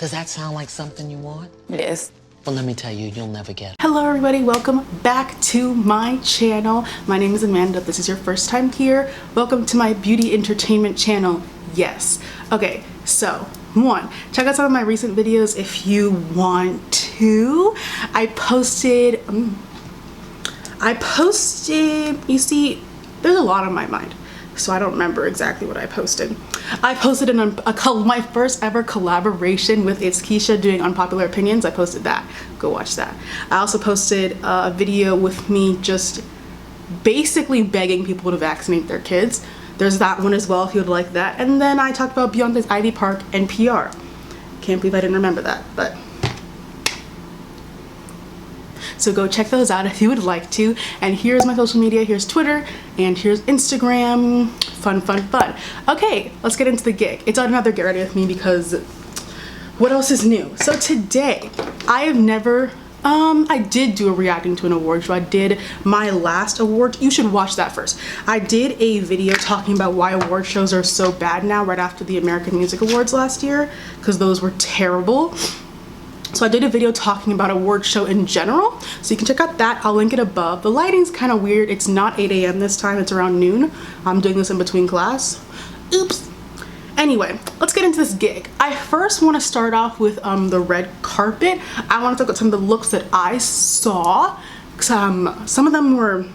Does that sound like something you want? Yes. Well, let me tell you, you'll never get it. Hello everybody, welcome back to my channel. My name is Amanda. If this is your first time here, welcome to my beauty entertainment channel. Yes. Okay, so one, check out some of my recent videos if you want to. I posted, you see, there's a lot on my mind, so I don't remember exactly what I posted. I posted my first ever collaboration with It's Keisha doing Unpopular Opinions. I posted that. Go watch that. I also posted a video with me just basically begging people to vaccinate their kids. There's that one as well if you would like that. And then I talked about Beyonce's Ivy Park and PR. Can't believe I didn't remember that, but. So go check those out if you would like to. And here's my social media. Here's Twitter and here's Instagram. Fun, fun, fun. Okay, let's get into the gig. It's another get ready with me because what else is new? So today, I did do a reacting to an award show. I did my last award. You should watch that first. I did a video talking about why award shows are so bad now right after the American Music Awards last year because those were terrible. So I did a video talking about award show in general, so you can check out that. I'll link it above. The lighting's kind of weird. It's not 8 a.m. this time, it's around noon. I'm doing this in between class. Oops. Anyway, let's get into this gig. I first want to start off with the red carpet. I want to talk about some of the looks that I saw. Some of them were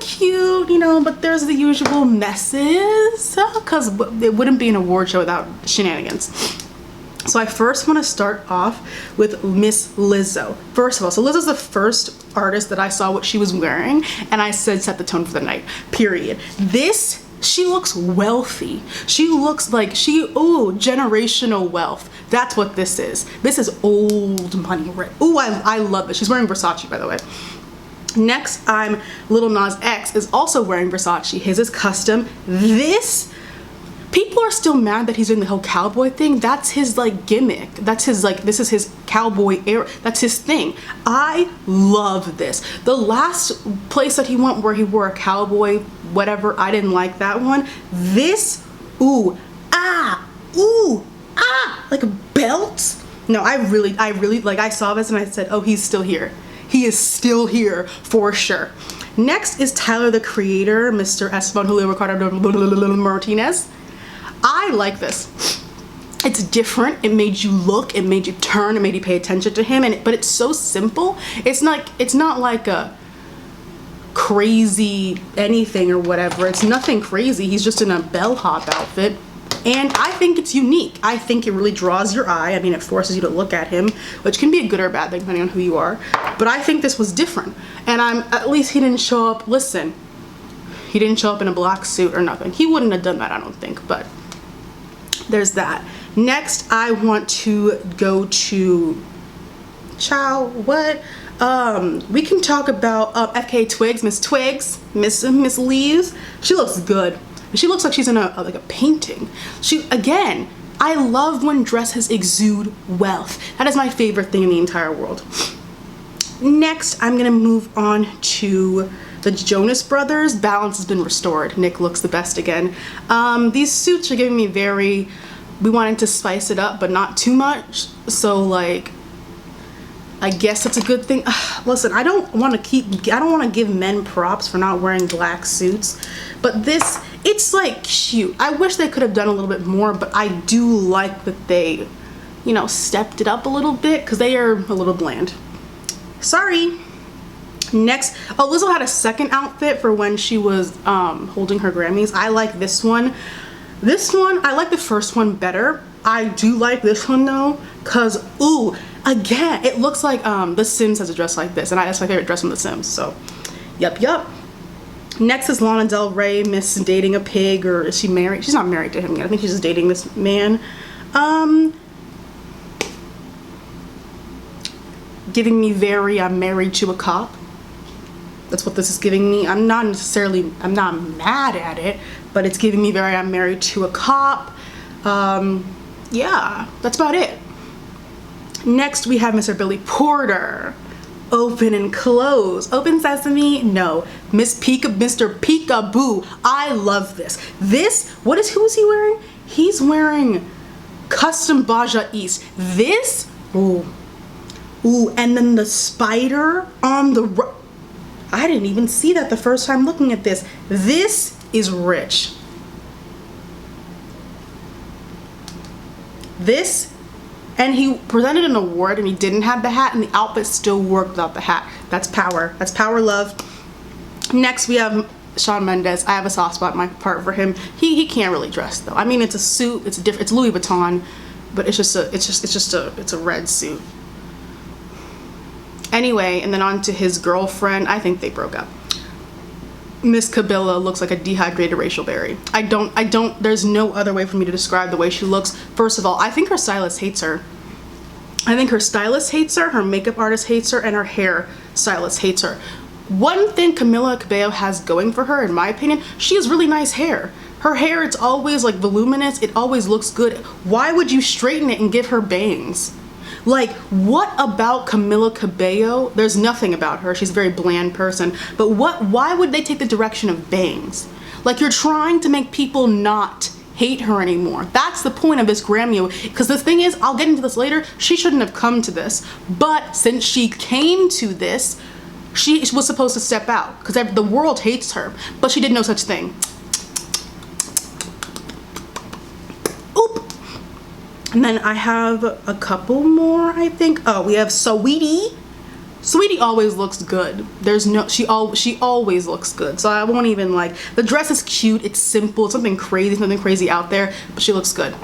cute, you know, but there's the usual messes, because it wouldn't be an award show without shenanigans. So I first want to start off with Miss Lizzo. First of all, so Lizzo's the first artist that I saw what she was wearing, and I said set the tone for the night, period. She looks wealthy. She looks like generational wealth. That's what this is. This is old money, right? Oh, I love this. She's wearing Versace, by the way. Next, Lil Nas X is also wearing Versace. His is custom. People are still mad that he's doing the whole cowboy thing. That's his like gimmick. That's his like, this is his cowboy era. That's his thing. I love this. The last place that he went where he wore a cowboy, whatever, I didn't like that one. This, like a belt. No, I really, like I saw this and I said, oh, he's still here. He is still here for sure. Next is Tyler, the Creator, Mr. Esteban Julio Ricardo Martinez. I like this. It's different. It made you look, it made you turn, it made you pay attention to him, but it's so simple. It's not like a crazy anything or whatever. It's nothing crazy. He's just in a bellhop outfit. And I think it's unique. I think it really draws your eye. I mean, it forces you to look at him, which can be a good or bad thing depending on who you are. But I think this was different. And at least he didn't show up, he didn't show up in a black suit or nothing. He wouldn't have done that, I don't think, but there's that. Next, I want to go to we can talk about FK Twigs, Miss Twigs, Miss Leaves. She looks good. She looks like she's in like a painting. Again, I love when dresses exude wealth. That is my favorite thing in the entire world. Next, I'm gonna move on to the Jonas Brothers. Balance has been restored. Nick looks the best again. These suits are giving me we wanted to spice it up, but not too much. So like, I guess that's a good thing. Listen, I don't want to give men props for not wearing black suits, but it's like cute. I wish they could have done a little bit more, but I do like that they, you know, stepped it up a little bit because they are a little bland. Sorry. Next, Lizzo had a second outfit for when she was holding her Grammys. I like this one. I like the first one better. I do like this one though, cause again, it looks like The Sims has a dress like this, and that's my favorite dress from The Sims. So, yup. Next is Lana Del Rey, Miss Dating a Pig, or is she married? She's not married to him yet. I think she's just dating this man. Giving me I'm married to a cop. That's what this is giving me. I'm not mad at it, but it's giving me I'm married to a cop. Yeah, that's about it. Next we have Mr. Billy Porter. Open and close. Open sesame? No. Mr. Peekaboo. I love this. Who is he wearing? He's wearing Custom Baja East. This, ooh, and then the spider on the, I didn't even see that the first time looking at this. This is rich. This, and he presented an award and he didn't have the hat and the outfit still worked without the hat. That's power. That's power, love. Next we have Shawn Mendes. I have a soft spot in my heart for him. He can't really dress though. I mean, it's a suit. It's different. It's Louis Vuitton, but it's a red suit. Anyway, and then on to his girlfriend. I think they broke up. Miss Cabello looks like a dehydrated Rachel Berry. There's no other way for me to describe the way she looks. First of all, I think her stylist hates her. I think her stylist hates her, her makeup artist hates her, and her hair stylist hates her. One thing Camilla Cabello has going for her, in my opinion, she has really nice hair. Her hair, it's always like voluminous, it always looks good. Why would you straighten it and give her bangs? Like, what about Camilla Cabello? There's nothing about her. She's a very bland person. But why would they take the direction of bangs? Like, you're trying to make people not hate her anymore. That's the point of this Grammy. Because the thing is, I'll get into this later, she shouldn't have come to this. But since she came to this, she was supposed to step out. Because the world hates her. But she did no such thing. And then I have a couple more, I think. Oh, we have Saweetie. Saweetie always looks good. She always looks good. So I won't even like, the dress is cute, it's simple, it's nothing crazy out there, but she looks good.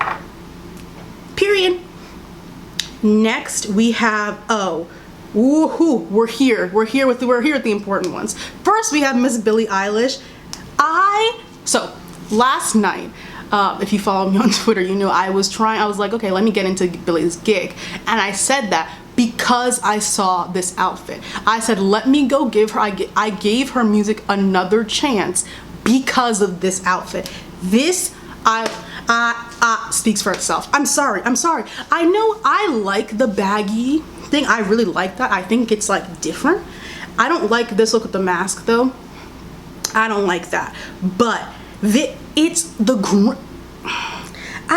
Period. Next we have, woohoo, we're here with the important ones. First we have Miss Billie Eilish. So last night, if you follow me on Twitter, you know I was like, okay, let me get into Billie's gig. And I said that because I saw this outfit. I said, let me go give her, I gave her music another chance because of this outfit. This, speaks for itself. I'm sorry. I know I like the baggy thing. I really like that. I think it's like different. I don't like this look with the mask though. I don't like that. But I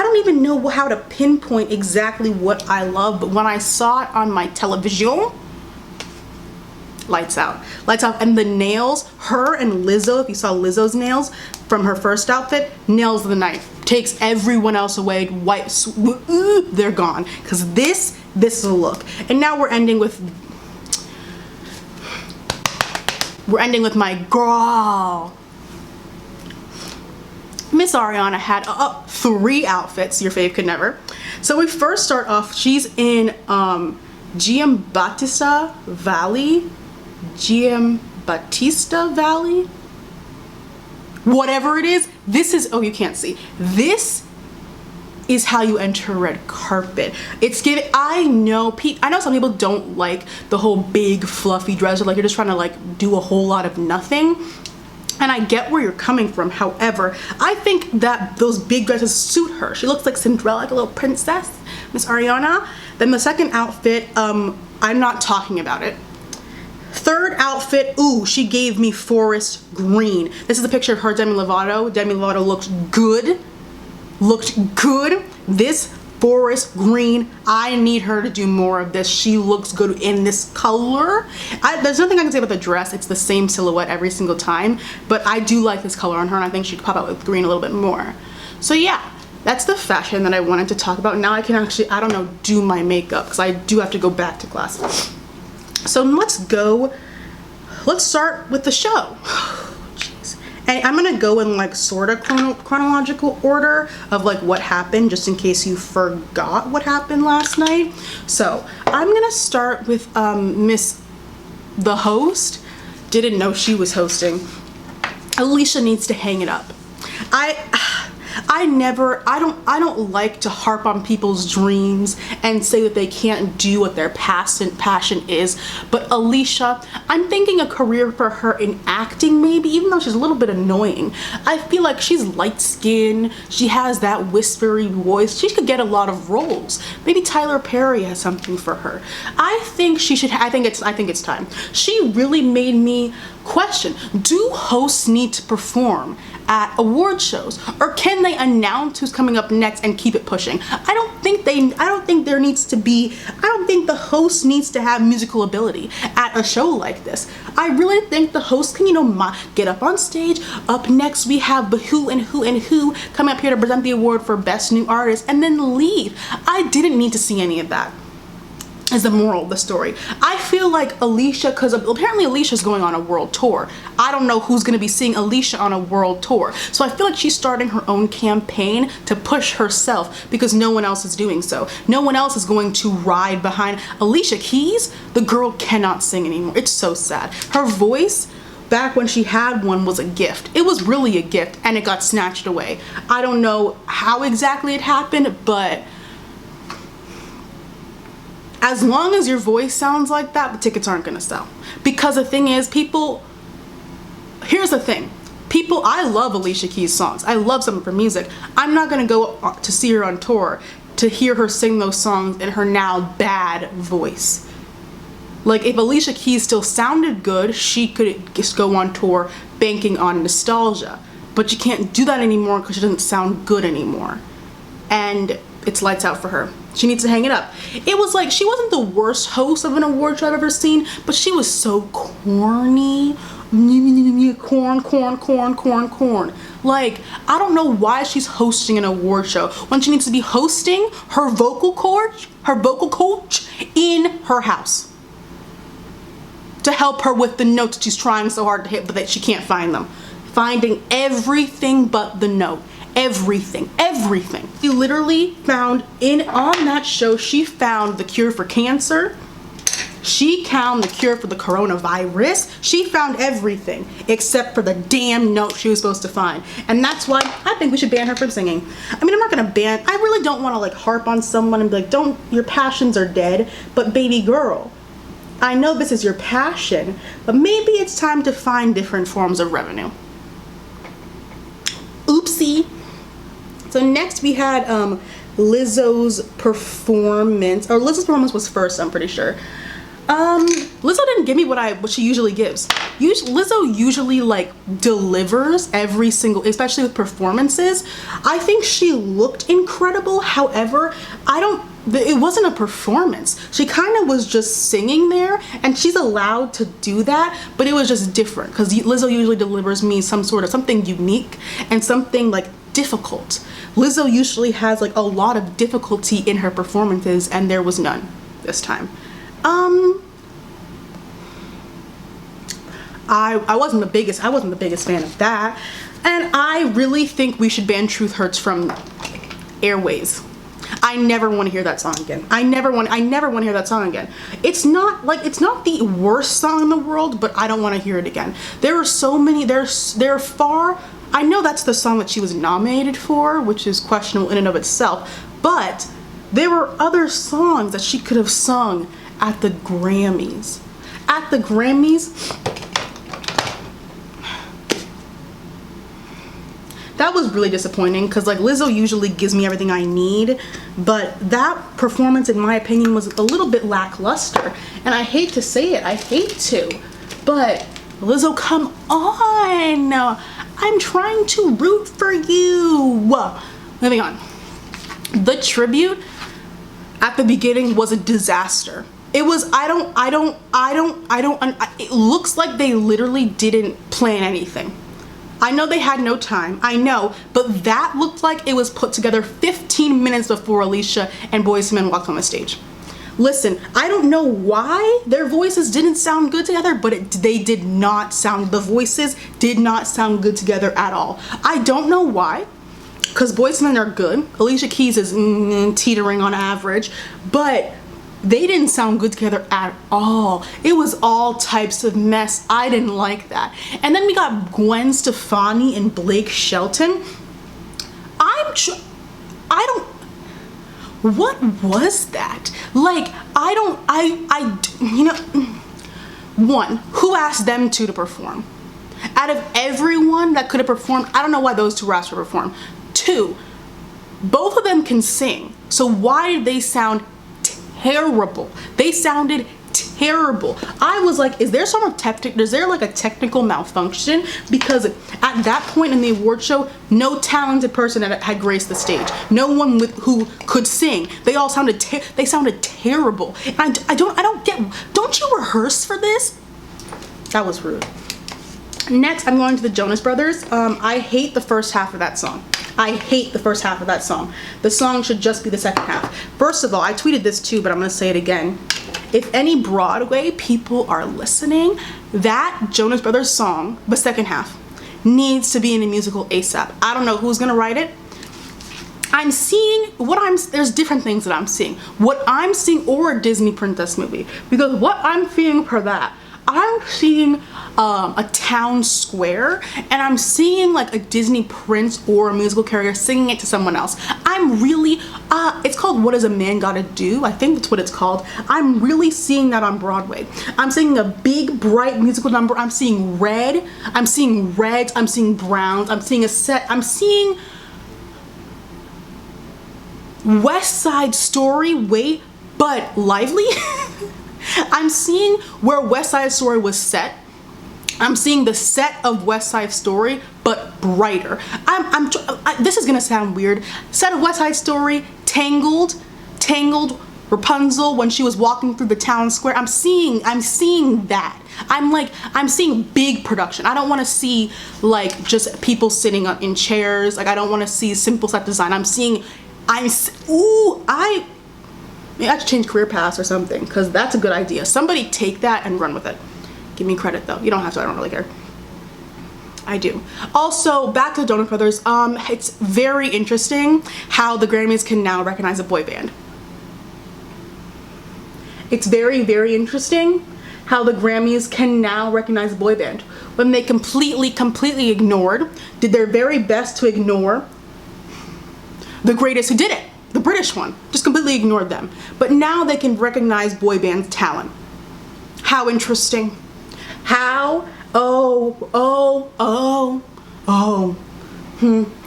don't even know how to pinpoint exactly what I love, but when I saw it on my television, lights out. And the nails, her and Lizzo, if you saw Lizzo's nails from her first outfit, nails of the night. Takes everyone else away, wipes, they're gone. Because this is a look. And now we're ending with my girl. Miss Ariana had 3 outfits, your fave could never. So we first start off, she's in Giambattista Valley, whatever it is. This is, oh, you can't see. This is how you enter a red carpet. It's giving, I know some people don't like the whole big fluffy dress, or like you're just trying to like do a whole lot of nothing. And I get where you're coming from. However, I think that those big dresses suit her. She looks like Cinderella, like a little princess, Miss Ariana. Then the second outfit, I'm not talking about it. Third outfit, ooh, she gave me forest green. This is a picture of her, Demi Lovato. Demi Lovato looked good. This forest green, I need her to do more of this. She looks good in this color. There's nothing I can say about the dress. It's the same silhouette every single time, but I do like this color on her, and I think she could pop out with green a little bit more. So yeah, that's the fashion that I wanted to talk about. Now I can actually, I don't know, do my makeup, because I do have to go back to class. So let's start with the show. And I'm gonna go in like sort of chronological order of like what happened, just in case you forgot what happened last night. So I'm gonna start with the host. Didn't know she was hosting. Alicia needs to hang it up. I don't like to harp on people's dreams and say that they can't do what their passion is, but Alicia, I'm thinking a career for her in acting maybe, even though she's a little bit annoying. I feel like she's light skinned, she has that whispery voice, she could get a lot of roles. Maybe Tyler Perry has something for her. I think it's time. She really made me question, do hosts need to perform at award shows? Or can they announce who's coming up next and keep it pushing? I don't think the host needs to have musical ability at a show like this. I really think the host can, get up on stage. Up next we have who and who and who coming up here to present the award for Best New Artist, and then leave. I didn't need to see any of that. Is the moral of the story. I feel like Alicia, because apparently Alicia's going on a world tour. I don't know who's going to be seeing Alicia on a world tour. So I feel like she's starting her own campaign to push herself because no one else is doing so. No one else is going to ride behind Alicia Keys. The girl cannot sing anymore. It's so sad. Her voice, back when she had one, was a gift. It was really a gift, and it got snatched away. I don't know how exactly it happened, but as long as your voice sounds like that, the tickets aren't gonna sell. Because the thing is, here's the thing. I love Alicia Keys songs. I love some of her music. I'm not gonna go to see her on tour to hear her sing those songs in her now bad voice. Like, if Alicia Keys still sounded good, she could just go on tour banking on nostalgia. But you can't do that anymore because she doesn't sound good anymore. And it's lights out for her. She needs to hang it up. It was like, she wasn't the worst host of an award show I've ever seen, but she was so corny. Corn. Like, I don't know why she's hosting an award show when she needs to be hosting her vocal coach in her house to help her with the notes that she's trying so hard to hit, but that she can't find them. Finding everything but the note. Everything. She literally found on that show, she found the cure for cancer. She found the cure for the coronavirus. She found everything except for the damn note she was supposed to find. And that's why I think we should ban her from singing. I mean, I'm not gonna I really don't want to like harp on someone and be like, your passions are dead. But baby girl, I know this is your passion, but maybe it's time to find different forms of revenue. Oopsie. So next we had Lizzo's performance, or Lizzo's performance was first, I'm pretty sure. Lizzo didn't give me what she usually gives. Lizzo usually like delivers every single, especially with performances. I think she looked incredible. However, it wasn't a performance. She kind of was just singing there, and she's allowed to do that, but it was just different because Lizzo usually delivers me something unique and something like difficult. Lizzo usually has like a lot of difficulty in her performances, and there was none this time. I wasn't the biggest fan of that, and I really think we should ban Truth Hurts from airways. I never want to hear that song again. I never want to hear that song again. It's not the worst song in the world, but I don't want to hear it again. There are so many. I know that's the song that she was nominated for, which is questionable in and of itself, but there were other songs that she could have sung at the Grammys. At the Grammys, that was really disappointing because like Lizzo usually gives me everything I need, but that performance in my opinion was a little bit lackluster, and I hate to say it, but Lizzo, come on. I'm trying to root for you. Moving on. The tribute at the beginning was a disaster. It was, it looks like they literally didn't plan anything. I know they had no time, I know, but that looked like it was put together 15 minutes before Alicia and Boyz II Men walked on the stage. Listen, I don't know why their voices didn't sound good together, but the voices did not sound good together at all. I don't know why, because Boyz II Men are good. Alicia Keys is teetering on average, but they didn't sound good together at all. It was all types of mess. I didn't like that. And then we got Gwen Stefani and Blake Shelton. What was that? Like, one, who asked them two to perform? Out of everyone that could have performed, I don't know why those two were asked to perform. Two, Both of them can sing, so why did they sound terrible? They sounded terrible. I was like, is there some like a technical malfunction? Because at that point in the award show, no talented person had graced the stage. No one who could sing. They all sounded terrible. And I don't get. Don't you rehearse for this? That was rude. Next, I'm going to the Jonas Brothers. I hate the first half of that song. I hate the first half of that song. The song should just be the second half. First of all, I tweeted this too, but I'm gonna say it again. If any Broadway people are listening, that Jonas Brothers song, the second half, needs to be in a musical ASAP. I don't know who's gonna write it. I'm seeing there's different things that I'm seeing. What I'm seeing, or a Disney princess movie, because what I'm seeing for that, I'm seeing a town square, and I'm seeing like a Disney prince or a musical character singing it to someone else. I'm really, it's called What Does a Man Gotta Do? I think that's what it's called. I'm really seeing that on Broadway. I'm seeing a big, bright musical number. I'm seeing red. I'm seeing reds. I'm seeing browns. I'm seeing I'm seeing West Side Story, wait, but lively. I'm seeing where West Side Story was set. I'm seeing the set of West Side Story, but brighter. This is gonna sound weird. Set of West Side Story, Tangled, Rapunzel when she was walking through the town square. I'm seeing that. I'm seeing big production. I don't want to see like just people sitting in chairs. Like I don't want to see simple set design. Maybe I have to change career paths or something, because that's a good idea. Somebody take that and run with it. Give me credit though. You don't have to, I don't really care. I do. Also, back to the Jonas Brothers, it's very interesting how the Grammys can now recognize a boy band. It's very, very interesting how the Grammys can now recognize a boy band when they completely did their very best to ignore the greatest who did it. The British one, just completely ignored them. But now they can recognize boy band talent. How interesting. How,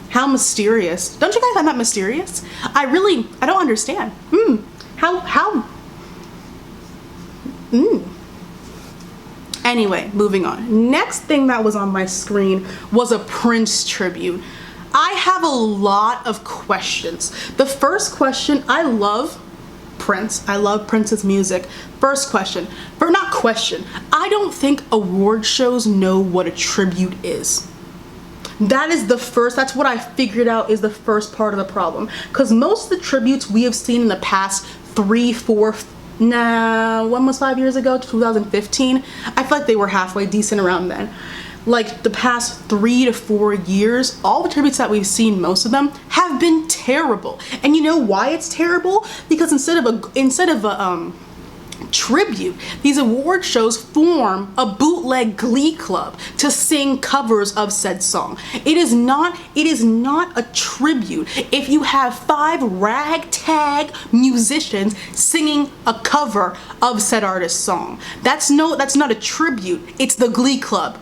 how mysterious. Don't you guys find that mysterious? I don't understand. Anyway, moving on. Next thing that was on my screen was a Prince tribute. I have a lot of questions. The first question, I love Prince. I love Prince's music. First question, I don't think award shows know what a tribute is. That's what I figured out is the first part of the problem. Because most of the tributes we have seen in the past 3, 4, one was 5 years ago, 2015. I feel like they were halfway decent around then. Like the past 3 to 4 years, all the tributes that we've seen, most of them have been terrible. And you know why it's terrible? Because instead of a tribute, these award shows form a bootleg glee club to sing covers of said song. It is not a tribute if you have 5 ragtag musicians singing a cover of said artist's song. That's not a tribute. It's the glee club.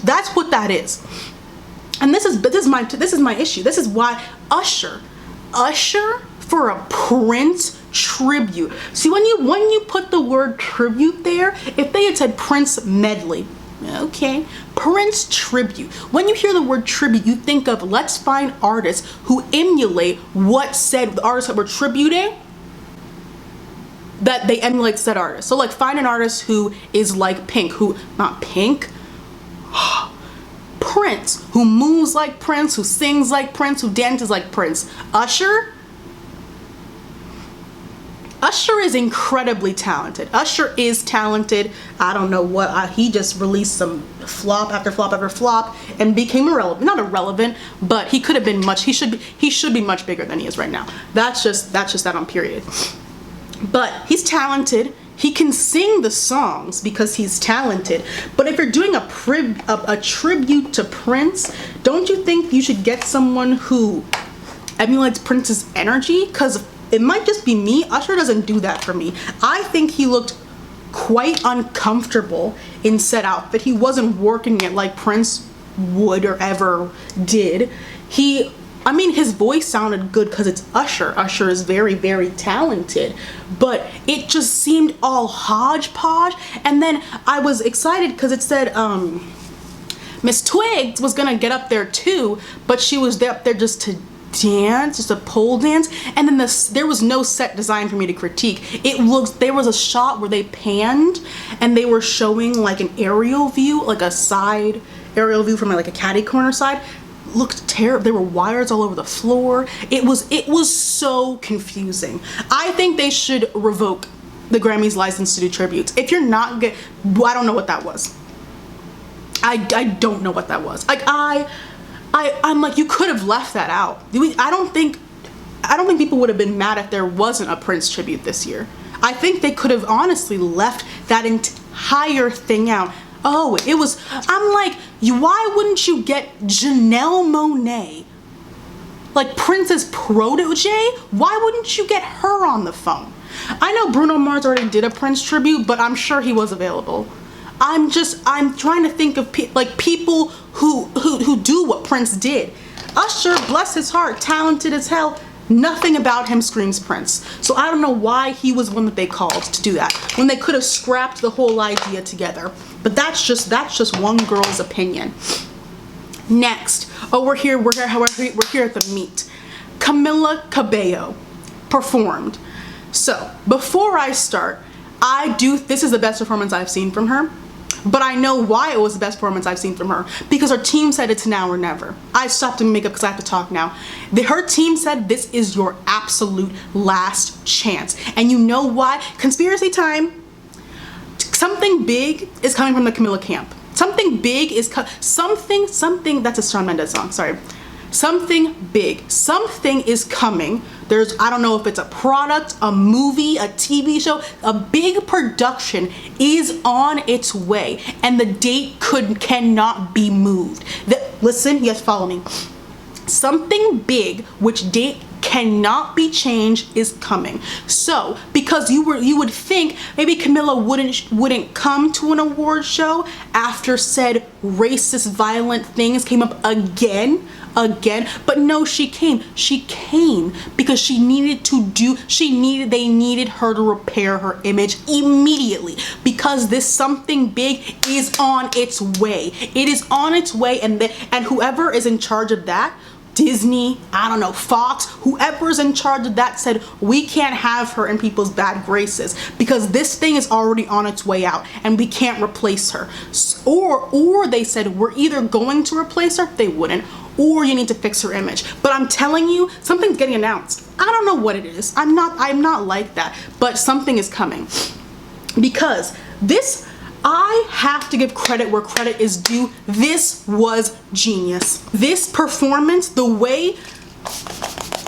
That's what that is. And this is my issue. This is why Usher for a Prince tribute. See, when you put the word tribute there, if they had said Prince medley, okay, Prince tribute. When you hear the word tribute, you think of let's find artists who emulate what said the artists that we're tributing, that they emulate said artist. So like find an artist who is like Pink, Prince, who moves like Prince, who sings like Prince, who dances like Prince. Usher is incredibly talented. Usher is talented. I don't know what, he just released some flop after flop after flop and became not irrelevant, but he could have been he should be much bigger than he is right now. That's just that on period. But he's talented. He can sing the songs because he's talented. But if you're doing a tribute to Prince, don't you think you should get someone who emulates Prince's energy? Because it might just be me. Usher doesn't do that for me. I think he looked quite uncomfortable in said outfit. He wasn't working it like Prince would or ever did. He I mean, his voice sounded good because it's Usher. Usher is very, very talented, but it just seemed all hodgepodge. And then I was excited because it said Miss Twigs was gonna get up there too, but she was up there just to dance, just a pole dance. And then there was no set design for me to critique. There was a shot where they panned and they were showing like an aerial view, like a side aerial view from like a catty corner side. Looked terrible. There were wires all over the floor. It was so confusing. I think they should revoke the Grammys license to do tributes. If you're not good, I don't know what that was. I don't know what that was. Like I'm like, you could have left that out. I don't think people would have been mad if there wasn't a Prince tribute this year. I think they could have honestly left that entire thing out. Oh, it was, I'm like, why wouldn't you get Janelle Monáe, like Prince's protege? Why wouldn't you get her on the phone? I know Bruno Mars already did a Prince tribute, but I'm sure he was available. I'm trying to think of people who do what Prince did. Usher, bless his heart, talented as hell. Nothing about him screams Prince. So I don't know why he was one that they called to do that when they could have scrapped the whole idea together. But that's just one girl's opinion. Next, we're here at the meet. Camilla Cabello performed. So before I start, this is the best performance I've seen from her. But I know why it was the best performance I've seen from her. Because her team said it's now or never. I stopped doing makeup because I have to talk now. Her team said this is your absolute last chance. And you know why? Conspiracy time. Something big is coming from the Camilla camp. Something big is something that's a Shawn Mendes song, sorry. Something big. Something is coming. I don't know if it's a product, a movie, a TV show, a big production is on its way, and the date cannot be moved. Listen, yes, follow me. Something big, which date cannot be changed, is coming. So because you would think maybe Camilla wouldn't come to an award show after said racist, violent things came up again, but no, she came because they needed her to repair her image immediately, because this something big is on its way. It is on its way, and whoever is in charge of that, Disney, I don't know, Fox, whoever's in charge of that said we can't have her in people's bad graces because this thing is already on its way out and we can't replace her. Or they said we're either going to replace her, they wouldn't, or you need to fix her image. But I'm telling you, something's getting announced. I don't know what it is. I'm not like that, but something is coming. Because I have to give credit where credit is due. This was genius. This performance, the way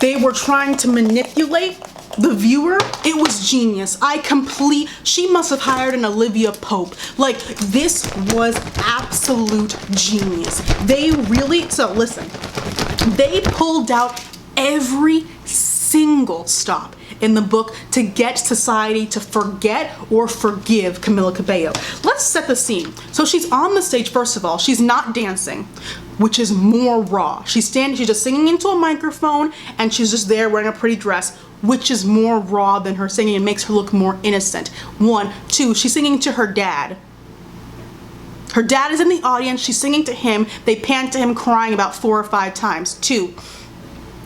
they were trying to manipulate the viewer, it was genius. She must have hired an Olivia Pope. Like, this was absolute genius. So listen, they pulled out every single stop in the book to get society to forget or forgive Camilla Cabello. Let's set the scene. So she's on the stage. First of all, she's not dancing, which is more raw. She's just singing into a microphone, and she's just there wearing a pretty dress, which is more raw than her singing and makes her look more innocent. 1, 2, she's singing to her dad. Her dad is in the audience. She's singing to him. They pan to him crying about 4 or 5 times. 2,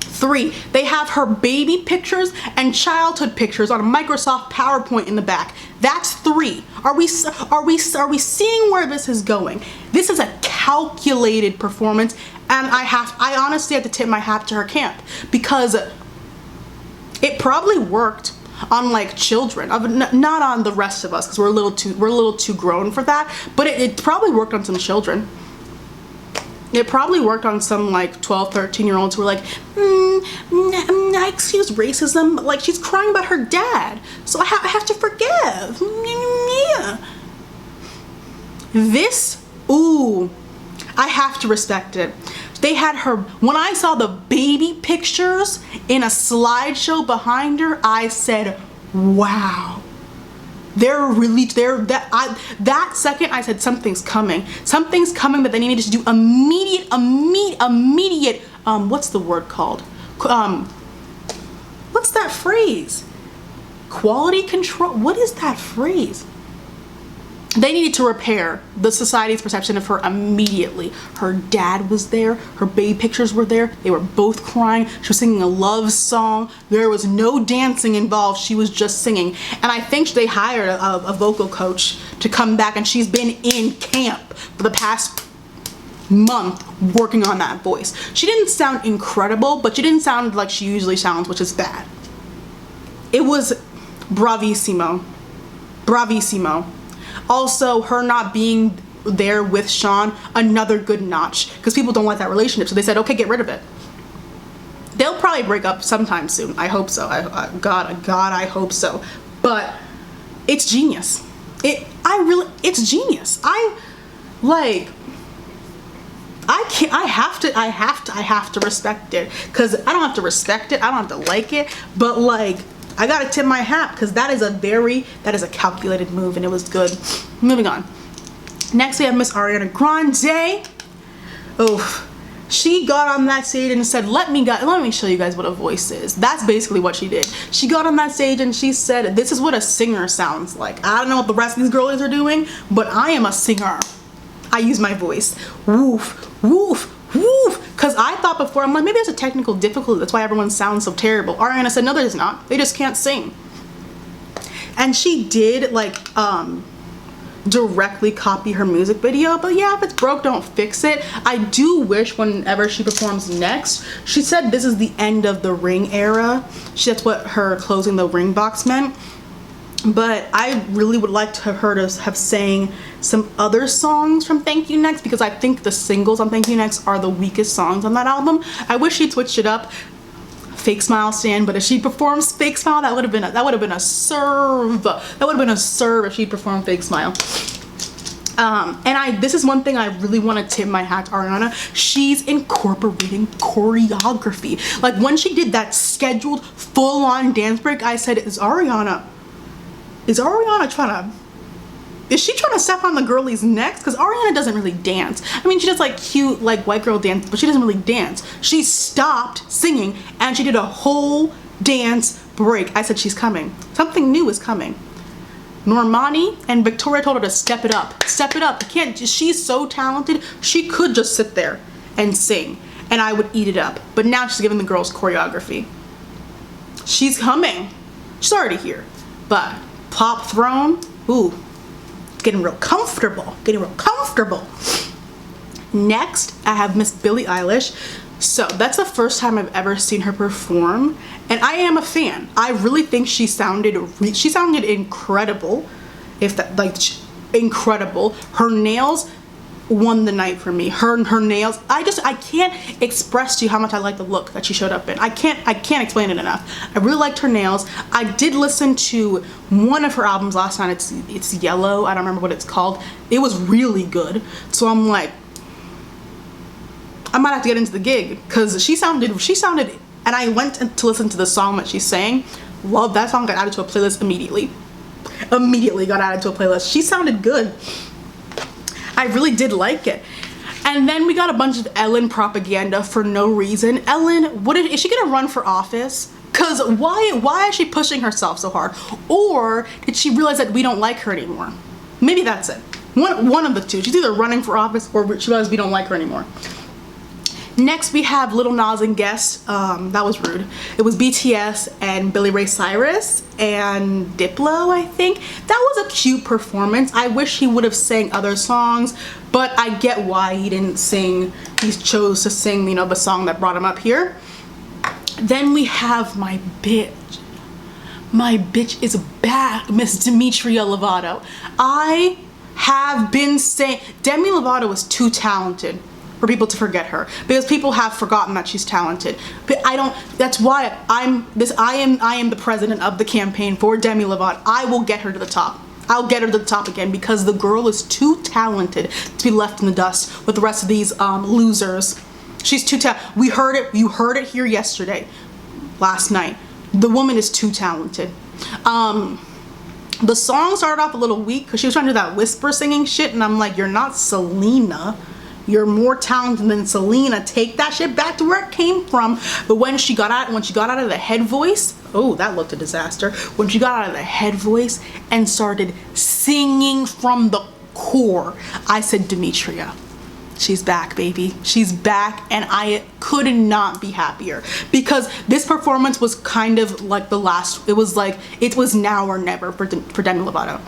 3, they have her baby pictures and childhood pictures on a Microsoft PowerPoint in the back. That's 3. Are we seeing where this is going? This is a calculated performance, and I honestly have to tip my hat to her camp, because it probably worked on like children, not on the rest of us, because we're a little too grown for that, but it probably worked on some children. It probably worked on some like 12, 13-year-olds who were like, I excuse racism, but like she's crying about her dad, so I have to forgive. This, ooh, I have to respect it. They had her, when I saw the baby pictures in a slideshow behind her, I said, wow. That second I said something's coming. Something's coming that they needed to do immediate what's the word called? What's that phrase? Quality control. What is that phrase? They needed to repair the society's perception of her immediately. Her dad was there. Her baby pictures were there. They were both crying. She was singing a love song. There was no dancing involved. She was just singing. And I think they hired a vocal coach to come back, and she's been in camp for the past month working on that voice. She didn't sound incredible, but she didn't sound like she usually sounds, which is bad. It was bravissimo. Bravissimo. Also, her not being there with Sean, another good notch, because people don't like that relationship. So they said, okay, get rid of it. They'll probably break up sometime soon. I hope so. God, I hope so. But it's genius. It's genius. I have to respect it, because I don't have to respect it. I don't have to like it, but like, I gotta tip my hat, because that is a calculated move, and it was good. Moving on. Next we have Miss Ariana Grande. Oh, she got on that stage and said, let me show you guys what a voice is. That's basically what she did. She got on that stage and she said, this is what a singer sounds like. I don't know what the rest of these girlies are doing, but I am a singer. I use my voice. Woof, woof, woof. Because I thought before, I'm like, maybe there's a technical difficulty, that's why everyone sounds so terrible. Ariana said, no, there's not. They just can't sing. And she did like directly copy her music video, but yeah, if it's broke, don't fix it. I do wish whenever she performs next, she said this is the end of the Ring era. That's what her closing the Ring box meant. But I really would like to her to have sang some other songs from Thank You Next, because I think the singles on Thank You Next are the weakest songs on that album. I wish she'd switched it up. Fake Smile stand, but if she performs Fake Smile, that would have been a serve. That would have been a serve if she performed Fake Smile. And this is one thing I really want to tip my hat to Ariana. She's incorporating choreography. Like when she did that scheduled full-on dance break, I said, is Ariana is she trying to step on the girlies' necks? Because Ariana doesn't really dance. I mean, she does like cute like white girl dance, but she doesn't really dance. She stopped singing and she did a whole dance break. I said, she's coming. Something new is coming. Normani and Victoria told her to step it up. Step it up. She's so talented. She could just sit there and sing and I would eat it up. But now she's giving the girls choreography. She's coming. She's already here. But Pop Throne, ooh, getting real comfortable. Next, I have Miss Billie Eilish. So that's the first time I've ever seen her perform, and I am a fan. I really think she sounded incredible. Incredible. Her nails won the night for me. Her nails. I can't express to you how much I like the look that she showed up in. I can't explain it enough. I really liked her nails. I did listen to one of her albums last night. It's Yellow. I don't remember what it's called. It was really good. So I'm like, I might have to get into the gig, because she sounded, and I went to listen to the song that she sang. Love that song. Got added to a playlist immediately. Got added to a playlist. She sounded good. I really did like it. And then we got a bunch of Ellen propaganda for no reason. Ellen, is she gonna run for office? Cause why is she pushing herself so hard? Or did she realize that we don't like her anymore? Maybe that's it. One of the two. She's either running for office or she realized we don't like her anymore. Next we have Lil Nas and Guest. That was rude. It was BTS and Billy Ray Cyrus and Diplo, I think. That was a cute performance. I wish he would have sang other songs, but I get why he didn't sing. He chose to sing, you know, the song that brought him up here. Then we have my bitch. My bitch is back, Miss Demetria Lovato. I have been saying Demi Lovato is too talented for people to forget her, because people have forgotten that she's talented. But that's why I am the president of the campaign for Demi Lovato. I will get her to the top. I'll get her to the top again, because the girl is too talented to be left in the dust with the rest of these losers. She's too talented. We heard it. You heard it here last night. The woman is too talented. The song started off a little weak because she was trying to do that whisper singing shit, and I'm like, you're not Selena. You're more talented than Selena. Take that shit back to where it came from. But when she got out of the head voice, oh, that looked a disaster. When she got out of the head voice and started singing from the core, I said, Demetria, she's back, baby. She's back, and I could not be happier, because this performance was kind of like the last. It was like, it was now or never for Demi Lovato.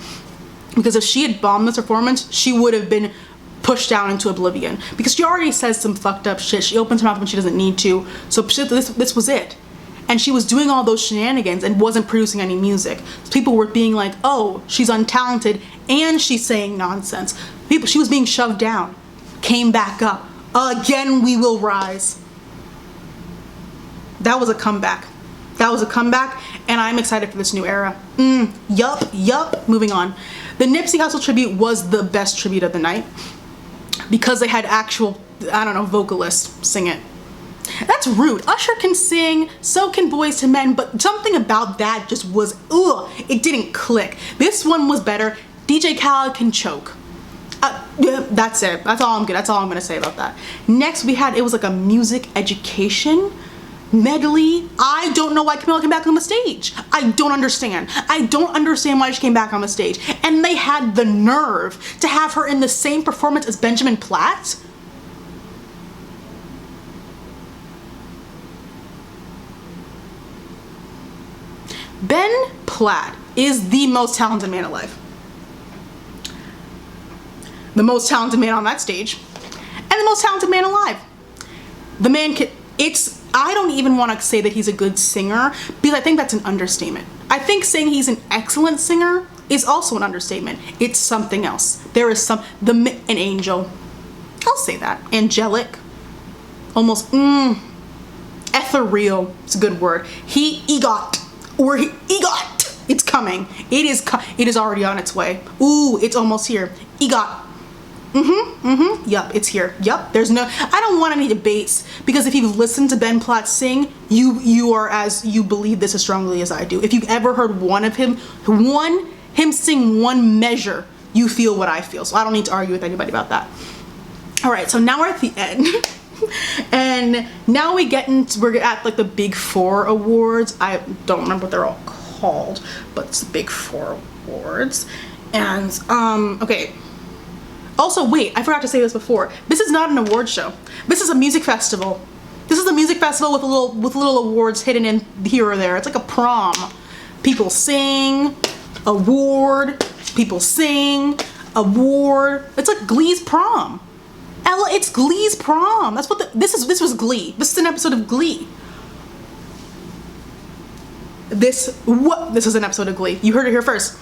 Because if she had bombed this performance, she would have been pushed down into oblivion, because she already says some fucked up shit. She opens her mouth when she doesn't need to. So this was it. And she was doing all those shenanigans and wasn't producing any music. So people were being like, oh, she's untalented and she's saying nonsense. She was being shoved down, came back up. Again, we will rise. That was a comeback. That was a comeback, and I'm excited for this new era. Yup. Moving on. The Nipsey Hussle tribute was the best tribute of the night, because they had actual, I don't know, vocalists sing it. That's rude. Usher can sing, so can Boyz II Men, but something about that just was, ugh, it didn't click. This one was better. DJ Khaled can choke. Yeah, that's it. That's all I'm gonna say about that. Next we had, it was like a music education medley. I don't know why Camilla came back on the stage. I don't understand. I don't understand why she came back on the stage. And they had the nerve to have her in the same performance as Benjamin Platt. Ben Platt is the most talented man alive. The most talented man on that stage. And the most talented man alive. The man can, I don't even want to say that he's a good singer, because I think that's an understatement. I think saying he's an excellent singer is also an understatement. It's something else. There is an angel. I'll say that. Angelic. Almost, ethereal. It's a good word. EGOT. It's coming. It is already on its way. Ooh, it's almost here. EGOT. Yup, it's here. Yup, there's no, I don't want any debates, because if you've listened to Ben Platt sing, you believe this as strongly as I do. If you've ever heard him sing one measure, you feel what I feel. So I don't need to argue with anybody about that. All right, so now we're at the end. And now we're at like the Big Four awards. I don't remember what they're all called, but it's the Big Four awards. And okay. Also, wait, I forgot to say this before. This is not an award show. This is a music festival. This is a music festival with little awards hidden in here or there. It's like a prom. People sing, award, people sing, award. It's like Glee's prom. Ella, it's Glee's prom. That's what this was Glee. This is an episode of Glee. This is an episode of Glee. You heard it here first.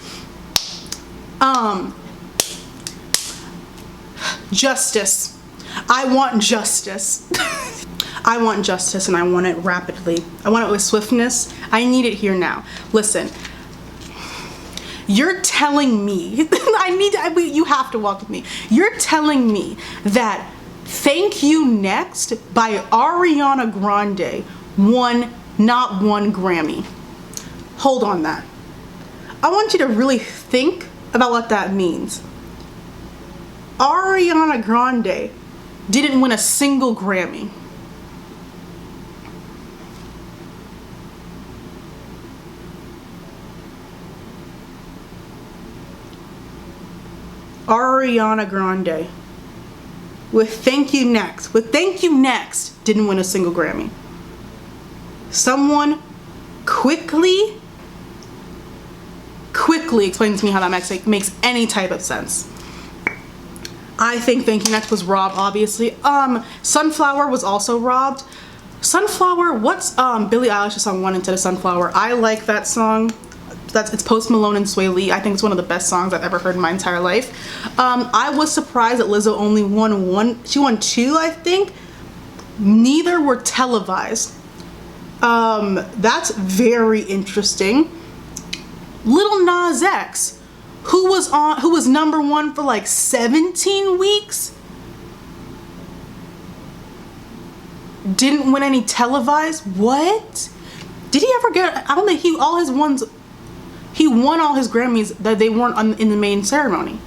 Justice. I want justice. I want justice, and I want it rapidly. I want it with swiftness. I need it here now. Listen. You're telling me, you have to walk with me. You're telling me that Thank You Next by Ariana Grande won not one Grammy. Hold on that. I want you to really think about what that means. Ariana Grande didn't win a single Grammy. Ariana Grande with Thank You Next didn't win a single Grammy. Someone quickly explain to me how that makes any type of sense. I think Thank You Next was robbed, obviously. Sunflower was also robbed. Sunflower, what's Billie Eilish's song One Instead of Sunflower? I like that song. It's Post Malone and Sway Lee. I think it's one of the best songs I've ever heard in my entire life. I was surprised that Lizzo only won one. She won two, I think. Neither were televised. That's very interesting. Lil Nas X, who was number one for like 17 weeks, didn't win any televised. What? Did he ever get? I don't think he won all his Grammys that they weren't in the main ceremony.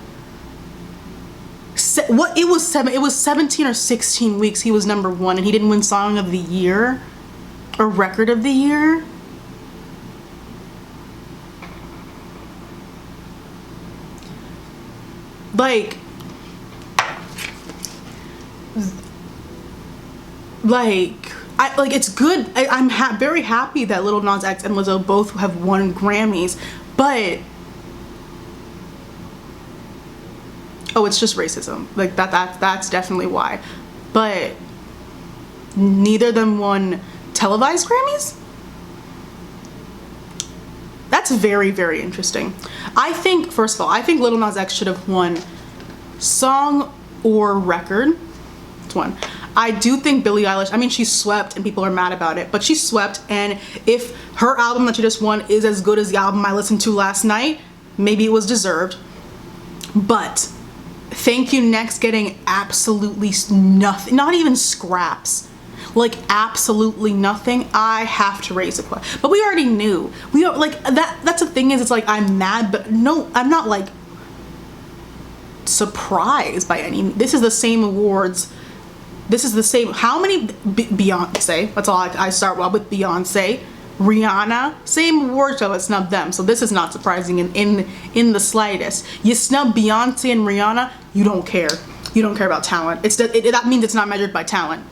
it was 17 or 16 weeks he was #1 and he didn't win Song of the Year or Record of the Year. Like it's good. I'm very happy that Lil Nas X and Lizzo both have won Grammys, but oh, it's just racism. Like that's definitely why. But neither of them won televised Grammys? That's very, very interesting. I think, first of all, I think Lil Nas X should have won Song or Record. It's one. I do think Billie Eilish, I mean, she swept and people are mad about it, but she swept, and if her album that she just won is as good as the album I listened to last night, maybe it was deserved. But Thank You Next getting absolutely nothing, not even scraps, like absolutely nothing, I have to raise a question. But we already knew. We are like that's the thing is, it's like I'm mad, but no, I'm not like surprised by any. This is the same awards. This is the same. How many Beyonce? That's all I start with Beyonce, Rihanna, same award show that snubbed them. So this is not surprising in the slightest. You snub Beyonce and Rihanna, you don't care. You don't care about talent. That means it's not measured by talent.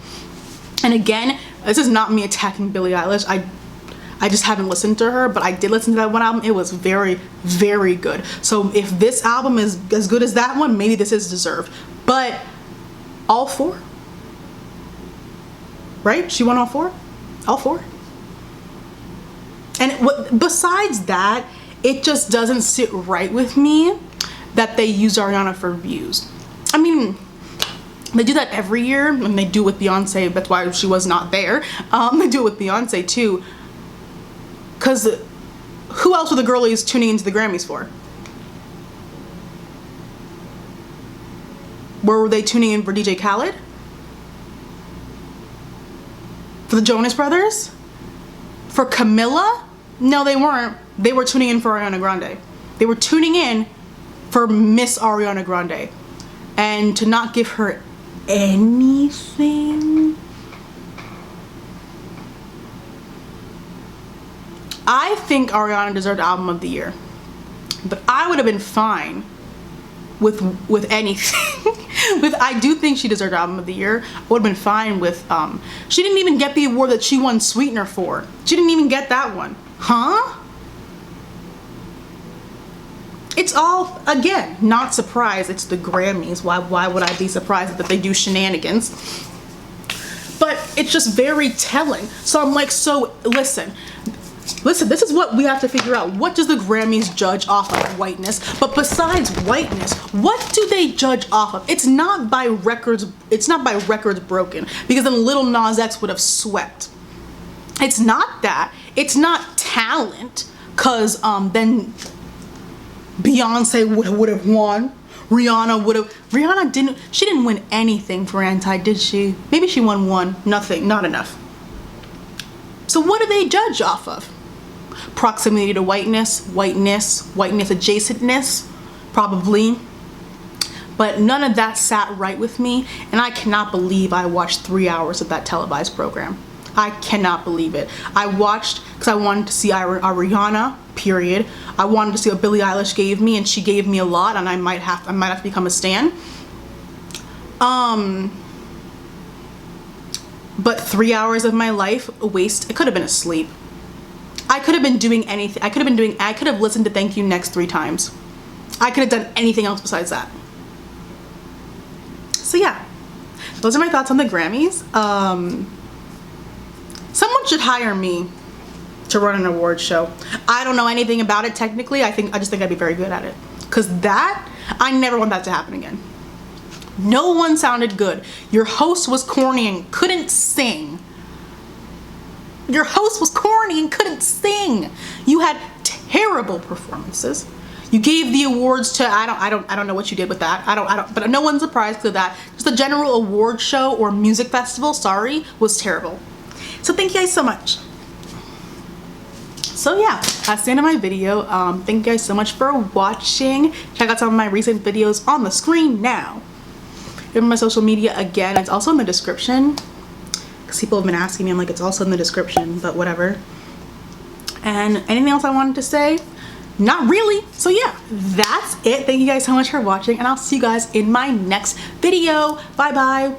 And again, this is not me attacking Billie Eilish. I just haven't listened to her, but I did listen to that one album. It was very, very good. So if this album is as good as that one, maybe this is deserved. But all four, right? She won all four? All four. And besides that, it just doesn't sit right with me that they use Ariana for views. I mean, they do that every year, and they do with Beyonce. That's why she was not there. They do it with Beyonce too. Cause who else were the girlies tuning into the Grammys for? Were they tuning in for DJ Khaled? For the Jonas Brothers? For Camilla? No, they weren't. They were tuning in for Ariana Grande. They were tuning in for Miss Ariana Grande. And to not give her anything. I think Ariana deserved Album of the Year, but I would have been fine with anything. I do think she deserved Album of the Year. I would have been fine with she didn't even get the award that she won Sweetener for. She didn't even get that one. Huh? It's all, again, not surprised. It's the Grammys. Why would I be surprised that they do shenanigans? But it's just very telling. So I'm like, so listen, this is what we have to figure out. What does the Grammys judge off of? Whiteness. But besides whiteness, what do they judge off of? It's not by records. It's not by records broken, because then Lil Nas X would have swept. It's not that. It's not talent, cause then Beyonce would have won. Rihanna would have. Rihanna didn't. She didn't win anything for Anti, did she? Maybe she won one. Nothing. Not enough. So what do they judge off of? Proximity to whiteness, whiteness adjacentness, probably. But none of that sat right with me, and I cannot believe I watched 3 hours of that televised program. I cannot believe it. I watched because I wanted to see Ariana, period. I wanted to see what Billie Eilish gave me, and she gave me a lot, and I might have to become a stan. But 3 hours of my life a waste. I could have been asleep. I could have been doing anything. I could have listened to Thank You Next 3 times. I could have done anything else besides that. So yeah, those are my thoughts on the Grammys. Someone should hire me to run an award show. I don't know anything about it technically. I just think I'd be very good at it. Cause I never want that to happen again. No one sounded good. Your host was corny and couldn't sing. Your host was corny and couldn't sing. You had terrible performances. You gave the awards to I don't know what you did with that. But no one's surprised to that. Just the general award show or music festival, sorry, was terrible. So thank you guys so much. So yeah, that's the end of my video. Thank you guys so much for watching. Check out some of my recent videos on the screen now. in my social media. Again, it's also in the description because people have been asking me. I'm like, it's also in the description, but whatever. And anything else I wanted to say? Not really. So yeah, that's it. Thank you guys so much for watching, and I'll see you guys in my next video. Bye bye.